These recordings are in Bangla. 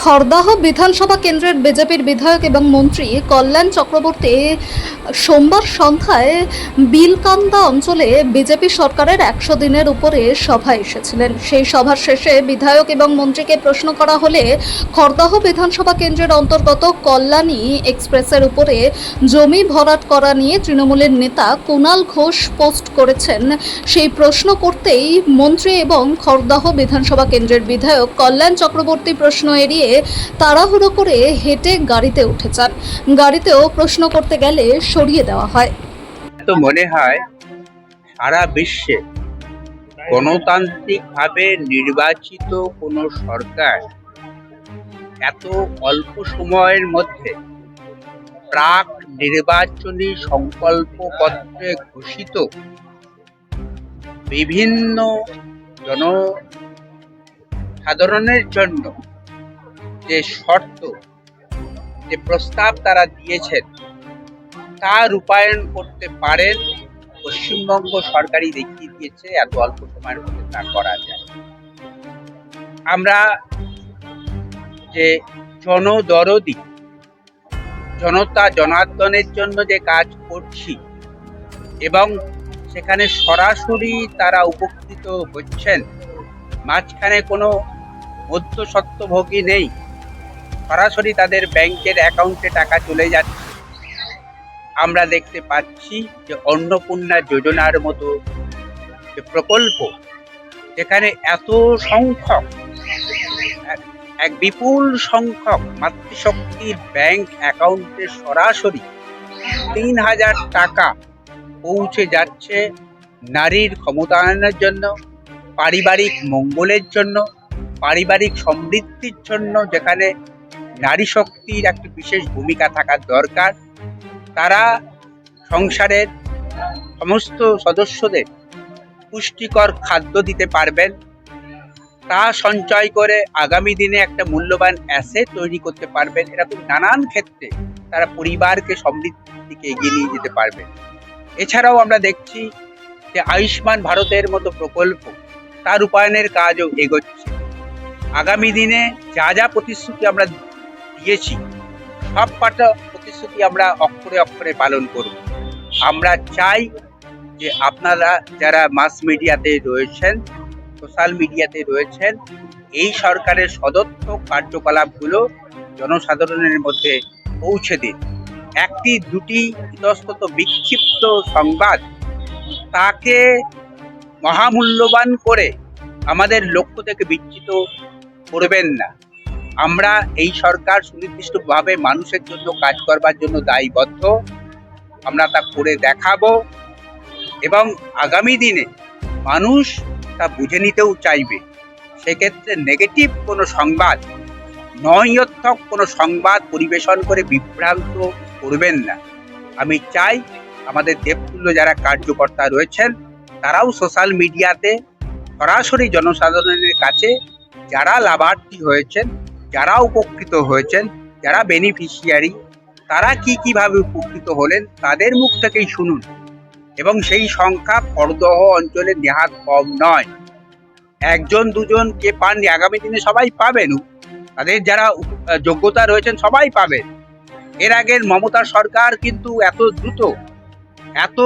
খড়দাহ বিধানসভা কেন্দ্রের বিজেপির বিধায়ক এবং মন্ত্রী কল্যাণ চক্রবর্তী সোমবার সন্ধ্যায় বিলকান্দা অঞ্চলে বিজেপি সরকারের 100 দিনের উপরে সভায় এসেছিলেন। সেই সভার শেষে বিধায়ক এবং মন্ত্রীকে প্রশ্ন করা হলে খড়দাহ বিধানসভা কেন্দ্রের অন্তর্গত কল্যাণী এক্সপ্রেসের উপরে জমি ভরাট করা নিয়ে তৃণমূলের নেতা কুণাল ঘোষ পোস্ট করেছেন। সেই প্রশ্ন করতেই মন্ত্রী এবং খড়দাহ বিধানসভা কেন্দ্রের বিধায়ক কল্যাণ চক্রবর্তী প্রশ্ন এড়িয়ে তাড়াহুড়ো করে হেঁটে গাড়িতে উঠে যান। গাড়িতেও প্রশ্ন করতে গেলে সরিয়ে দেওয়া হয়। তো মনে হয় সারা বিশ্বে গণতান্ত্রিকভাবে নির্বাচিত কোনো সরকার এত অল্প সময়ের মধ্যে প্রাক নির্বাচনী সংকল্পপত্রে ঘোষিত বিভিন্ন জনসাধারণের জন্য যে শর্ত, যে প্রস্তাব তারা দিয়েছেন তা রূপায়ণ করতে পারেন পশ্চিমবঙ্গ সরকারই দেখিয়ে দিয়েছে এত অল্প সময়ের মধ্যে তা করা যায়। আমরা যে জনদরদি জনতা জনার্দনের জন্য যে কাজ করছি এবং সেখানে সরাসরি তারা উপকৃত হচ্ছেন, মাঝখানে কোনো মধ্যস্বত্বভোগী নেই, সরাসরি তাদের ব্যাংকের অ্যাকাউন্টে টাকা চলে যাচ্ছে। আমরা দেখতে পাচ্ছি যে অন্নপূর্ণা যোজনার মতো যে প্রকল্প, যেখানে এত সংখ্যক এক বিপুল সংখ্যক মাতৃশক্তির ব্যাংক অ্যাকাউন্টে সরাসরি 3000 টাকা পৌঁছে যাচ্ছে নারীর ক্ষমতায়নের জন্য, পারিবারিক মঙ্গলের জন্য, পারিবারিক সমৃদ্ধির জন্য, যেখানে নারী শক্তির একটি বিশেষ ভূমিকা থাকার দরকার। তারা সংসারের সমস্ত সদস্যদের পুষ্টিকর খাদ্য দিতে পারবেন, তা সঞ্চয় করে আগামী দিনে একটা মূল্যবান অ্যাসেট তৈরি করতে পারবেন। এরকম নানান ক্ষেত্রে তারা পরিবারকে সমৃদ্ধির দিকে এগিয়ে নিয়ে যেতে পারবেন। এছাড়াও আমরা দেখছি যে আয়ুষ্মান ভারতের মতো প্রকল্প, তার রূপায়ণের কাজও এগোচ্ছে। আগামী দিনে যা যা প্রতিশ্রুতি আমরা দিয়েছি, সব কটা প্রতিশ্রুতি আমরা অক্ষরে অক্ষরে পালন করব। আমরা চাই যে আপনারা যারা মাস মিডিয়াতে রয়েছেন, সোশ্যাল মিডিয়াতে রয়েছেন, এই সরকারের সদর্থক কার্যকলাপগুলো জনসাধারণের মধ্যে পৌঁছে দিন। একটি দুটি ইতস্তত বিক্ষিপ্ত সংবাদ তাকে মহামূল্যবান করে আমাদের লক্ষ্য থেকে বিচ্যুত করবেন না। আমরা এই সরকার সুনির্দিষ্টভাবে মানুষের জন্য কাজ করবার জন্য দায়বদ্ধ। আমরা তা করে দেখাবো এবং আগামী দিনে মানুষ তা বুঝে নিতেও চাইবে। সেক্ষেত্রে নেগেটিভ কোনো সংবাদ, নৈয়থক কোনো সংবাদ পরিবেশন করে বিভ্রান্ত করবেন না। আমি চাই আমাদের দেবতুল্য যারা কার্যকর্তা রয়েছেন, তারাও সোশ্যাল মিডিয়াতে সরাসরি জনসাধারণের কাছে যারা লাভার্থী হয়েছেন, যারা উপকৃত হয়েছেন, যারা বেনিফিশিয়ারি, তারা কিভাবে উপকৃত হলেন তাদের মুখ থেকেই শুনুন। এবং সেই সংখ্যা খড়দহ অঞ্চলে নেহাত কম নয়। একজন দুজন কে পাননি, আগামী দিনে সবাই পাবেন। তাদের যারা যোগ্যতা রয়েছেন সবাই পাবেন। এর আগের মমতা সরকার কিন্তু এত দ্রুত, এত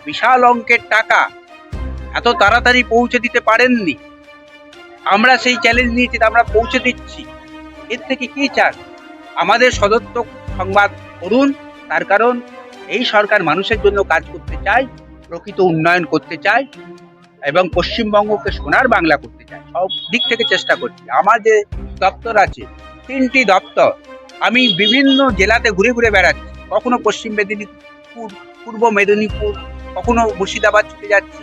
বিশাল অঙ্কের টাকা এত তাড়াতাড়ি পৌঁছে দিতে পারেননি। আমরা সেই চ্যালেঞ্জ নিয়েছি, আমরা পৌঁছে দিচ্ছি। এর থেকে কি চান? আমাদের সদর্থক সংবাদ করুন। তার কারণ এই সরকার মানুষের জন্য কাজ করতে চায়, প্রকৃত উন্নয়ন করতে চায় এবং পশ্চিমবঙ্গকে সোনার বাংলা করতে চায়। সব দিক থেকে চেষ্টা করছি। আমার যে দপ্তর আছে, 3টি দপ্তর, আমি বিভিন্ন জেলাতে ঘুরে ঘুরে বেড়াচ্ছি। কখনো পশ্চিম মেদিনীপুর, পূর্ব মেদিনীপুর, কখনো মুর্শিদাবাদ ছুটে যাচ্ছি।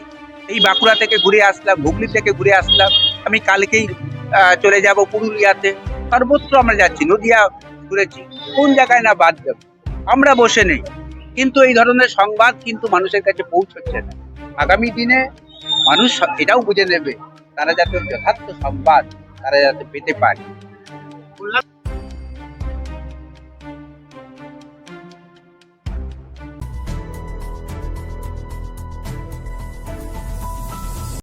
এই বাঁকুড়া থেকে ঘুরে আসলাম, হুগলি থেকে ঘুরে আসলাম। আমি কালকেই চলে যাব পুরুলিয়াতে। সর্বত্র আমরা যাচ্ছি, নদিয়া ঘুরেছি। কোন জায়গায় না বাদ দেব? আমরা বসে নেই, কিন্তু এই ধরনের সংবাদ কিন্তু মানুষের কাছে পৌঁছচ্ছে না। আগামী দিনে মানুষ এটাও বুঝে নেবে, তারা যাতে যথার্থ সংবাদ তারা যাতে পেতে পারে।